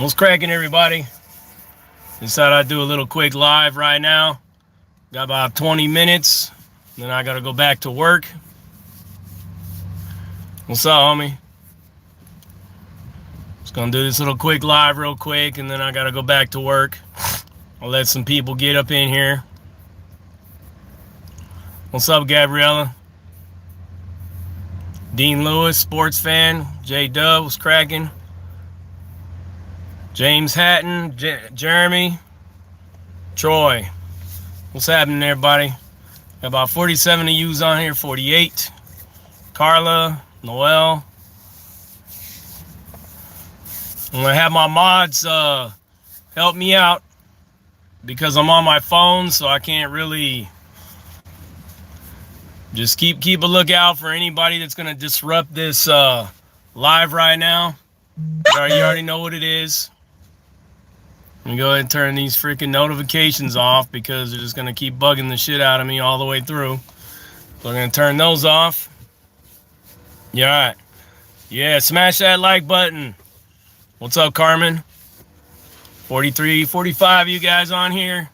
What's cracking, everybody? Decided I'd do a little quick live right now. Got about 20 minutes, then I gotta go back to work. What's up, homie? Just gonna do this little quick live real quick, and then I gotta go back to work. I'll let some people get up in here. What's up, Gabriella? Dean Lewis, sports fan. J Dub, what's cracking? James Hatton, Jeremy, Troy. What's happening, everybody? Got about 47 of yous on here, 48. Carla, Noel. I'm gonna have my mods help me out because I'm on my phone, so I can't really. Just keep a lookout for anybody that's gonna disrupt this live right now. You already know what it is. Let me go ahead and turn these freaking notifications off because they're just gonna keep bugging the shit out of me all the way through. So I'm gonna turn those off. Yeah, all right. Yeah, smash that like button. What's up, Carmen? 43, 45 you guys on here.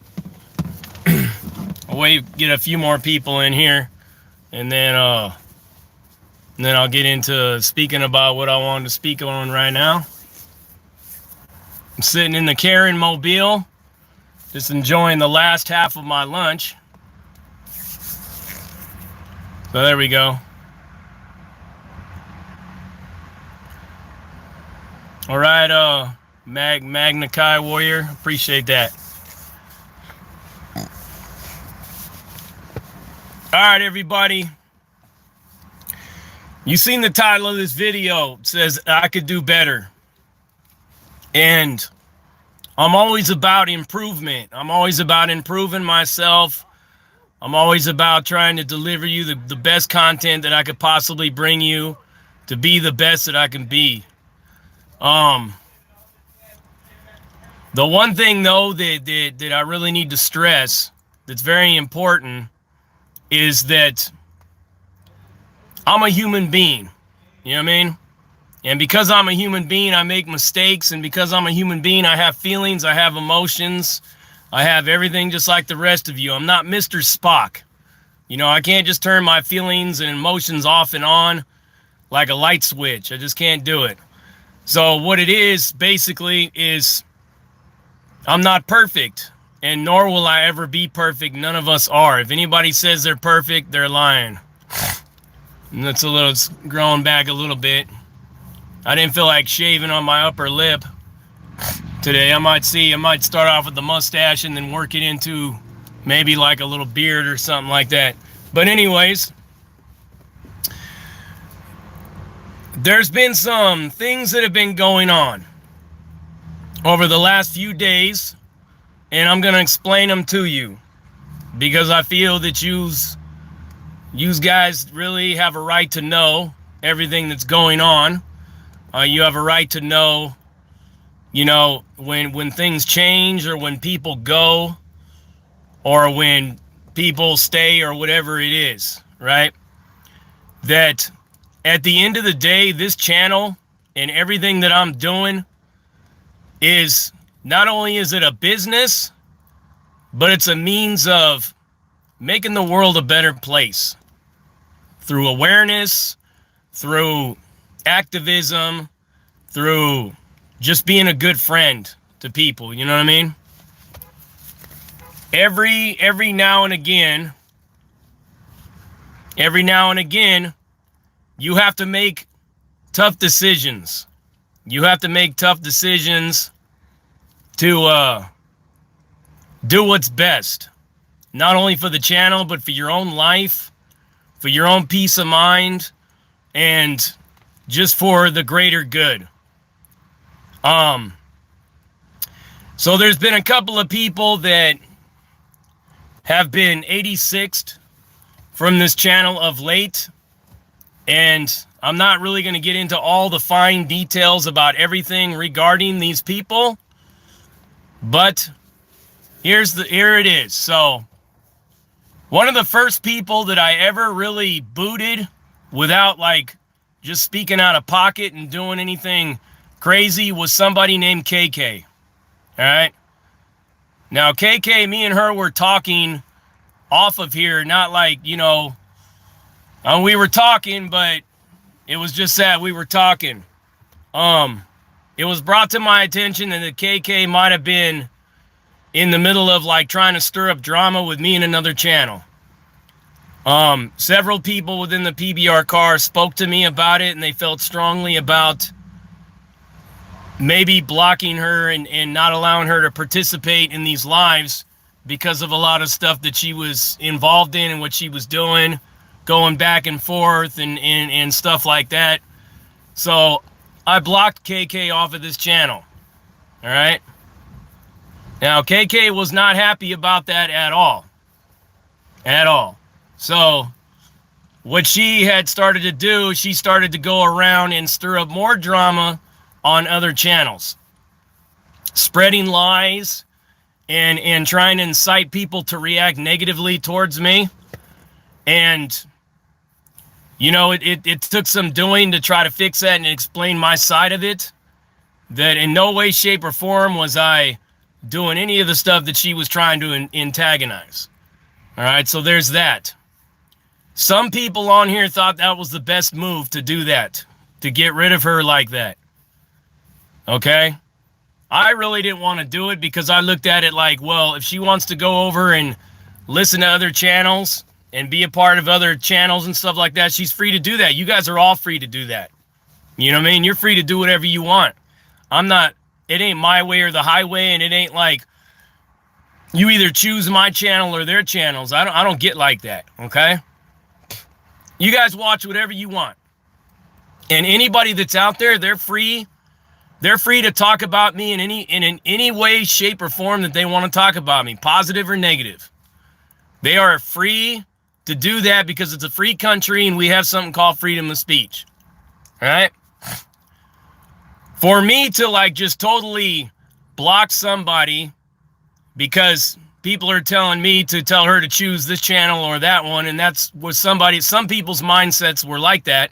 I'll wait, get a few more people in here, and then I'll get into speaking about what I wanted to speak on right now. I'm sitting in the Karen Mobile, just enjoying the last half of my lunch. So there we go. All right, Magna Chi Warrior, appreciate that. All right, everybody. You seen the title of this video. It says I could do better. And I'm always about improvement. I'm always about improving myself. I'm always about trying to deliver you the best content that I could possibly bring you to be the best that I can be. The one thing, though, that I really need to stress that's very important is that I'm a human being. You know what I mean? And because I'm a human being, I make mistakes. And because I'm a human being, I have feelings, I have emotions, I have everything just like the rest of you. I'm not Mr. Spock. You know, I can't just turn my feelings and emotions off and on like a light switch. I just can't do it. So what it is, basically, is I'm not perfect. And nor will I ever be perfect. None of us are. If anybody says they're perfect, they're lying. And that's a little, it's growing back a little bit. I didn't feel like shaving on my upper lip today. I might start off with the mustache and then work it into maybe like a little beard or something like that. But anyways, there's been some things that have been going on over the last few days, and I'm going to explain them to you because I feel that you guys really have a right to know everything that's going on. You have a right to know, you know, when things change or when people go or when people stay or whatever it is, right? That at the end of the day, this channel and everything that I'm doing is not only is it a business, but it's a means of making the world a better place through awareness, through activism, through just being a good friend to people, you know what I mean? Every now and again, you have to make tough decisions. You have to make tough decisions to do what's best, not only for the channel, but for your own life, for your own peace of mind, and just for the greater good. So there's been a couple of people that have been 86'd from this channel of late, and I'm not really going to get into all the fine details about everything regarding these people, but here it is. So one of the first people that I ever really booted without like just speaking out of pocket and doing anything crazy was somebody named KK. All right. Now, KK, me and her were talking off of here, not like, we were talking, but it was just that we were talking. It was brought to my attention that the KK might have been in the middle of like trying to stir up drama with me and another channel. Several people within the PBR car spoke to me about it, and they felt strongly about maybe blocking her and not allowing her to participate in these lives because of a lot of stuff that she was involved in and what she was doing, going back and forth and stuff like that. So I blocked KK off of this channel. All right. Now, KK was not happy about that at all. At all. So what she had started to do, she started to go around and stir up more drama on other channels, spreading lies and trying to incite people to react negatively towards me. And, it took some doing to try to fix that and explain my side of it, that in no way, shape, or form was I doing any of the stuff that she was trying to antagonize. All right, so there's that. Some people on here thought that was the best move to do that, to get rid of her like that. Okay? I really didn't want to do it because I looked at it like, well, if she wants to go over and listen to other channels and be a part of other channels and stuff like that, she's free to do that. You guys are all free to do that. You know what I mean? You're free to do whatever you want. It ain't my way or the highway, and it ain't like you either choose my channel or their channels. I don't get like that, okay? You guys watch whatever you want. And anybody that's out there, they're free to talk about me in any way, shape, or form that they want to talk about me, positive or negative. They are free to do that because it's a free country and we have something called freedom of speech. All right? For me to just totally block somebody because people are telling me to tell her to choose this channel or that one, and that's what some people's mindsets were like that.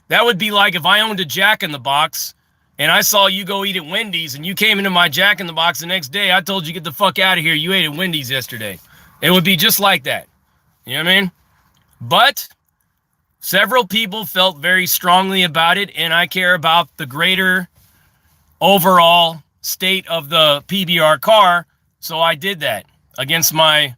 That would be like if I owned a Jack in the Box and I saw you go eat at Wendy's and you came into my Jack in the Box the next day, I told you get the fuck out of here. You ate at Wendy's yesterday. It would be just like that. You know what I mean? But several people felt very strongly about it, and I care about the greater overall state of the PBR car, so I did that against my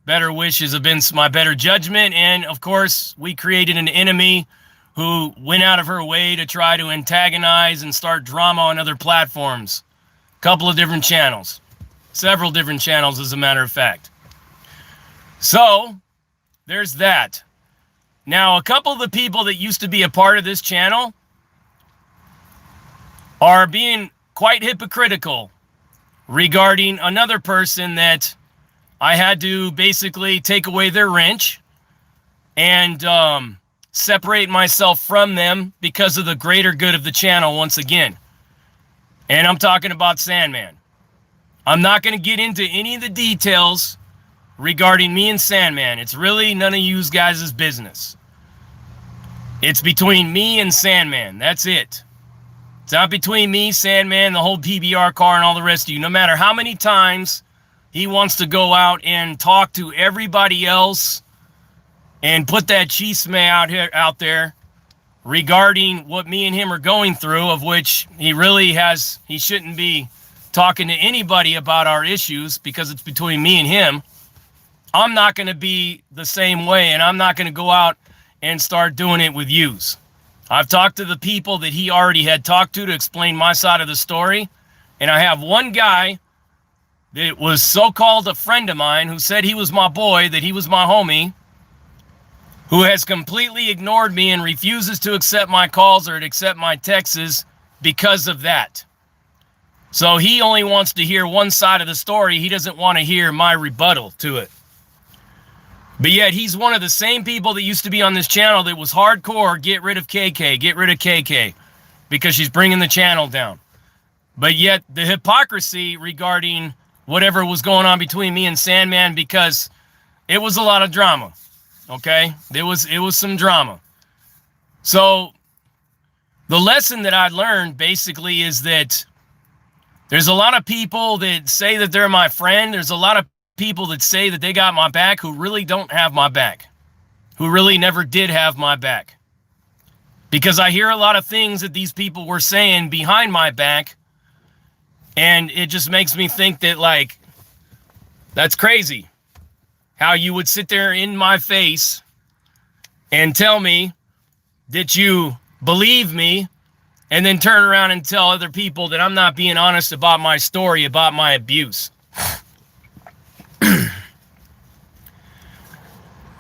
better wishes, against my better judgment, and of course we created an enemy who went out of her way to try to antagonize and start drama on other platforms. A couple of different channels. Several different channels, as a matter of fact. So, there's that. Now, a couple of the people that used to be a part of this channel are being quite hypocritical regarding another person that I had to basically take away their wrench and separate myself from them because of the greater good of the channel once again. And I'm talking about Sandman. I'm not going to get into any of the details regarding me and Sandman. It's really none of you guys' business. It's between me and Sandman. That's it. It's not between me, Sandman, the whole PBR car, and all the rest of you. No matter how many times he wants to go out and talk to everybody else and put that chisme out there regarding what me and him are going through, of which he shouldn't be talking to anybody about our issues because it's between me and him. I'm not going to be the same way, and I'm not going to go out and start doing it with yous. I've talked to the people that he already had talked to explain my side of the story, and I have one guy that was so-called a friend of mine who said he was my boy, that he was my homie, who has completely ignored me and refuses to accept my calls or to accept my texts because of that. So he only wants to hear one side of the story. He doesn't want to hear my rebuttal to it. But yet he's one of the same people that used to be on this channel that was hardcore, get rid of KK, because she's bringing the channel down. But yet the hypocrisy regarding whatever was going on between me and Sandman, because it was a lot of drama, okay? It was some drama. So The lesson that I learned basically is that there's a lot of people that say that they're my friend. There's a lot of people that say that they got my back who really don't have my back, who really never did have my back. Because I hear a lot of things that these people were saying behind my back, and it just makes me think that, like, that's crazy. How you would sit there in my face and tell me that you believe me, and then turn around and tell other people that I'm not being honest about my story, about my abuse.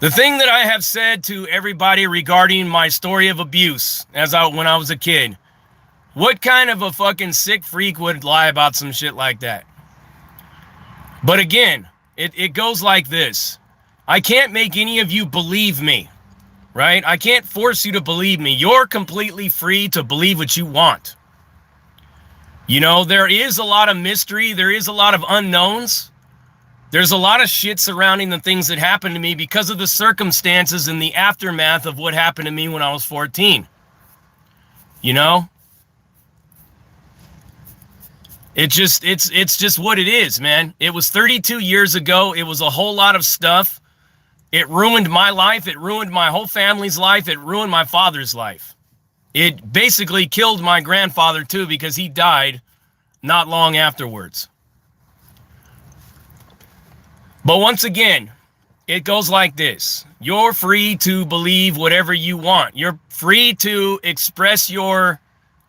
The thing that I have said to everybody regarding my story of abuse when I was a kid, what kind of a fucking sick freak would lie about some shit like that? But again, it goes like this. I can't make any of you believe me, right? I can't force you to believe me. You're completely free to believe what you want. You know, there is a lot of mystery. There is a lot of unknowns. There's a lot of shit surrounding the things that happened to me because of the circumstances and the aftermath of what happened to me when I was 14. You know? It's just what it is, man. It was 32 years ago. It was a whole lot of stuff. It ruined my life. It ruined my whole family's life. It ruined my father's life. It basically killed my grandfather too, because he died not long afterwards. But once again, it goes like this. You're free to believe whatever you want. You're free to express your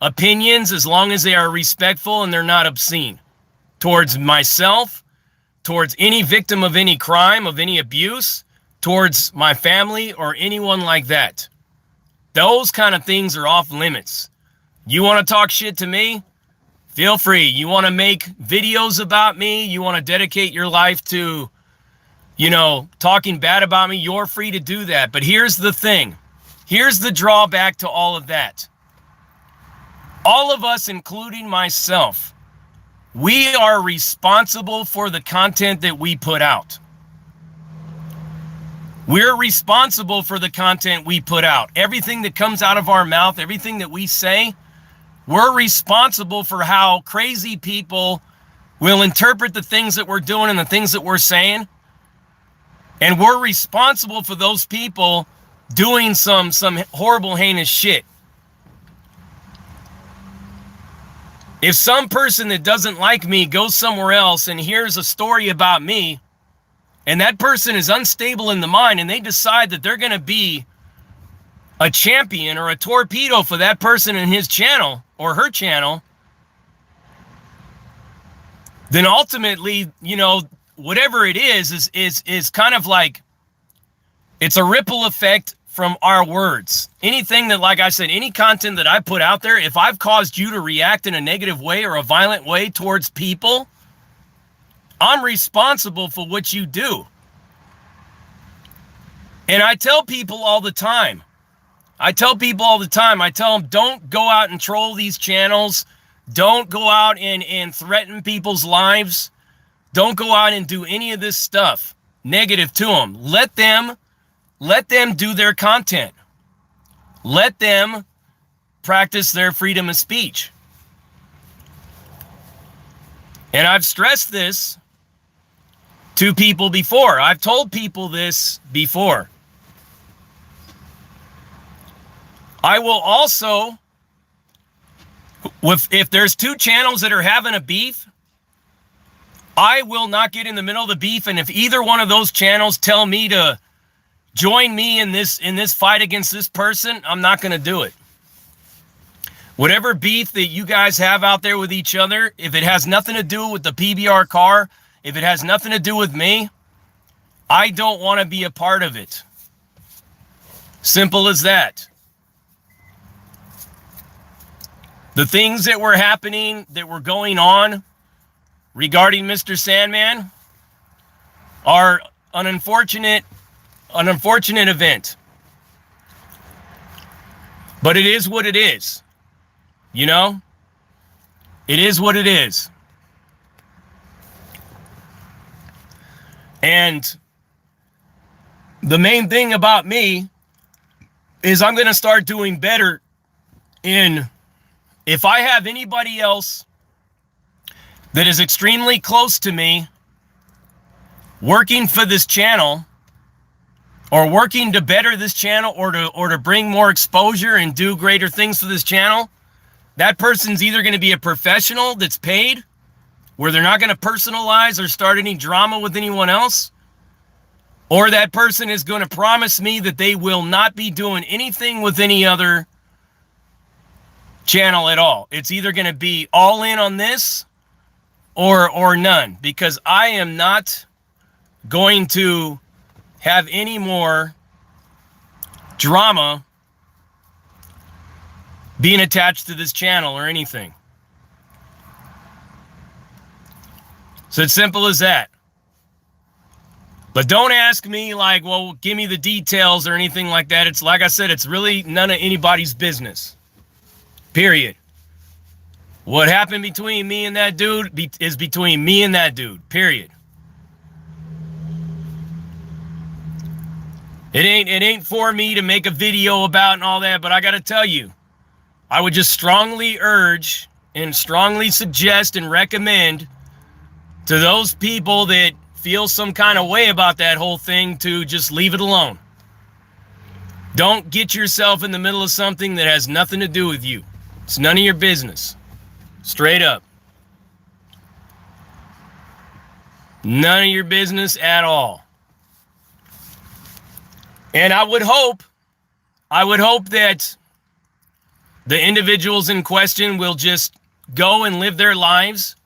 opinions as long as they are respectful and they're not obscene towards myself, towards any victim of any crime, of any abuse, towards my family or anyone like that. Those kind of things are off limits. You want to talk shit to me? Feel free. You want to make videos about me? You want to dedicate your life to, you know, talking bad about me? You're free to do that. But here's the thing. Here's the drawback to all of that. All of us, including myself, we are responsible for the content that we put out. We're responsible for the content we put out. Everything that comes out of our mouth, everything that we say, we're responsible for how crazy people will interpret the things that we're doing and the things that we're saying. And we're responsible for those people doing some horrible, heinous shit. If some person that doesn't like me goes somewhere else and hears a story about me, and that person is unstable in the mind, and they decide that they're going to be a champion or a torpedo for that person and his channel or her channel, then ultimately, you know, whatever it is kind of like, it's a ripple effect from our words. Anything that, like I said, any content that I put out there, if I've caused you to react in a negative way or a violent way towards people, I'm responsible for what you do. And I tell people all the time, I tell them, don't go out and troll these channels. Don't go out and threaten people's lives. Don't go out and do any of this stuff negative to them. Let them do their content. Let them practice their freedom of speech. And I've stressed this to people before. I've told people this before. I will also, if there's two channels that are having a beef, I will not get in the middle of the beef. And if either one of those channels tell me to join me in this fight against this person, I'm not going to do it. Whatever beef that you guys have out there with each other, if it has nothing to do with the PBR car, if it has nothing to do with me, I don't want to be a part of it. Simple as that. The things that were happening, that were going on regarding Mr. Sandman are an unfortunate event. But it is what it is. You know? It is what it is. And the main thing about me is I'm going to start doing better And if I have anybody else that is extremely close to me working for this channel, or working to better this channel, or to bring more exposure and do greater things for this channel, that person's either going to be a professional that's paid, where they're not going to personalize or start any drama with anyone else, or that person is going to promise me that they will not be doing anything with any other channel at all. It's either going to be all in on this or none, because I am not going to have any more drama being attached to this channel or anything. So it's simple as that. But don't ask me like, well, give me the details or anything like that. It's like I said, it's really none of anybody's business. Period. What happened between me and that dude is between me and that dude. Period. It ain't for me to make a video about and all that, but I got to tell you, I would just strongly urge and strongly suggest and recommend to those people that feel some kind of way about that whole thing to just leave it alone. Don't get yourself in the middle of something that has nothing to do with you. It's none of your business. Straight up. None of your business at all. And I would hope that the individuals in question will just go and live their lives,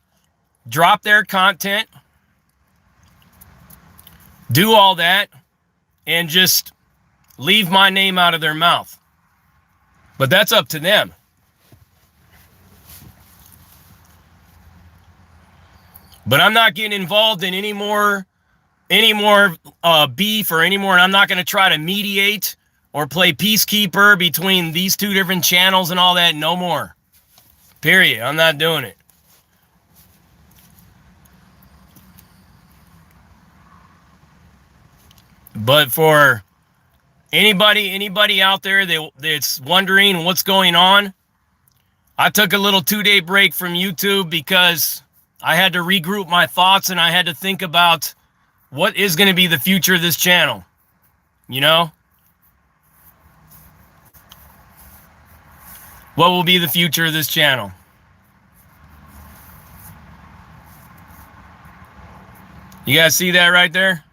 drop their content, do all that, and just leave my name out of their mouth. But that's up to them. But I'm not getting involved in any more beef or any more. And I'm not going to try to mediate or play peacekeeper between these two different channels and all that. No more. Period. I'm not doing it. But for anybody out there that's wondering what's going on, I took a little 2-day break from YouTube because I had to regroup my thoughts and I had to think about what is going to be the future of this channel. You know? What will be the future of this channel? You guys see that right there?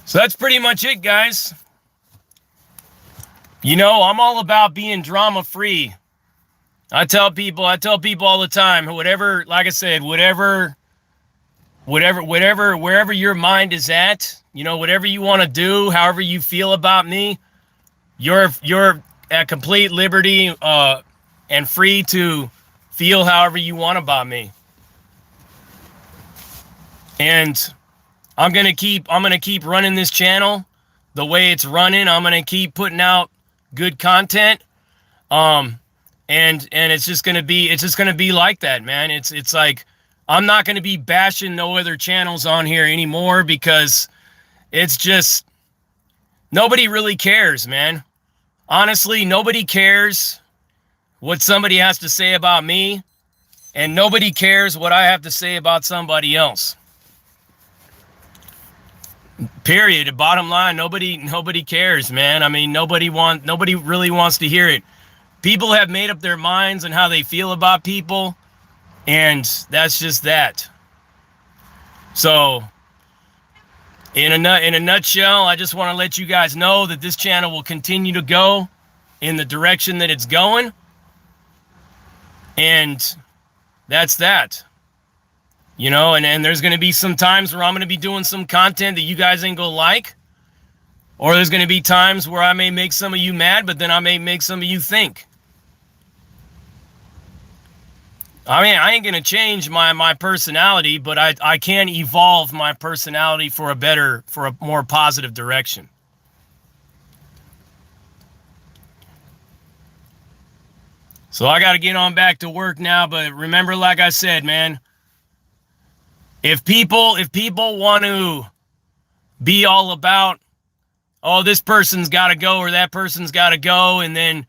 So that's pretty much it, guys. You know, I'm all about being drama-free. I tell people all the time, whatever, like I said, wherever your mind is at, you know, whatever you want to do, however you feel about me, you're at complete liberty and free to feel however you want about me. And I'm gonna keep running this channel the way it's running. I'm gonna keep putting out good content. And it's just gonna be like that, man. It's like I'm not gonna be bashing no other channels on here anymore because it's just nobody really cares, man. Honestly, nobody cares what somebody has to say about me, and nobody cares what I have to say about somebody else. Period. Bottom line, nobody cares, man. I mean, nobody really wants to hear it. People have made up their minds on how they feel about people, and that's just that. So, in a nutshell, I just want to let you guys know that this channel will continue to go in the direction that it's going, and that's that. You know, and there's going to be some times where I'm going to be doing some content that you guys ain't going to like. Or there's going to be times where I may make some of you mad, but then I may make some of you think. I mean, I ain't going to change my personality, but I can evolve my personality for a more positive direction. So I got to get on back to work now. But remember, like I said, man, if people want to be all about, oh, this person's got to go or that person's got to go, and then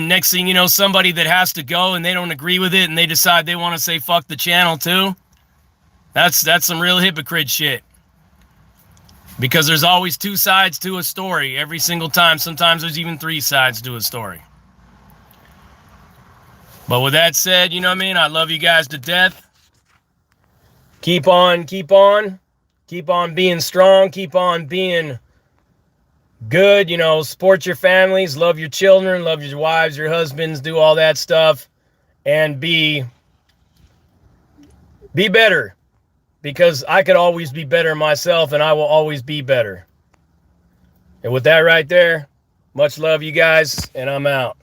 next thing you know, somebody that has to go and they don't agree with it and they decide they want to say fuck the channel too, that's some real hypocrite shit. Because there's always two sides to a story every single time. Sometimes there's even three sides to a story. But with that said, you know what I mean? I love you guys to death. Keep on being strong, keep on being good, you know, support your families, love your children, love your wives, your husbands, do all that stuff, and be better, because I could always be better myself, and I will always be better. And with that right there, much love, you guys, and I'm out.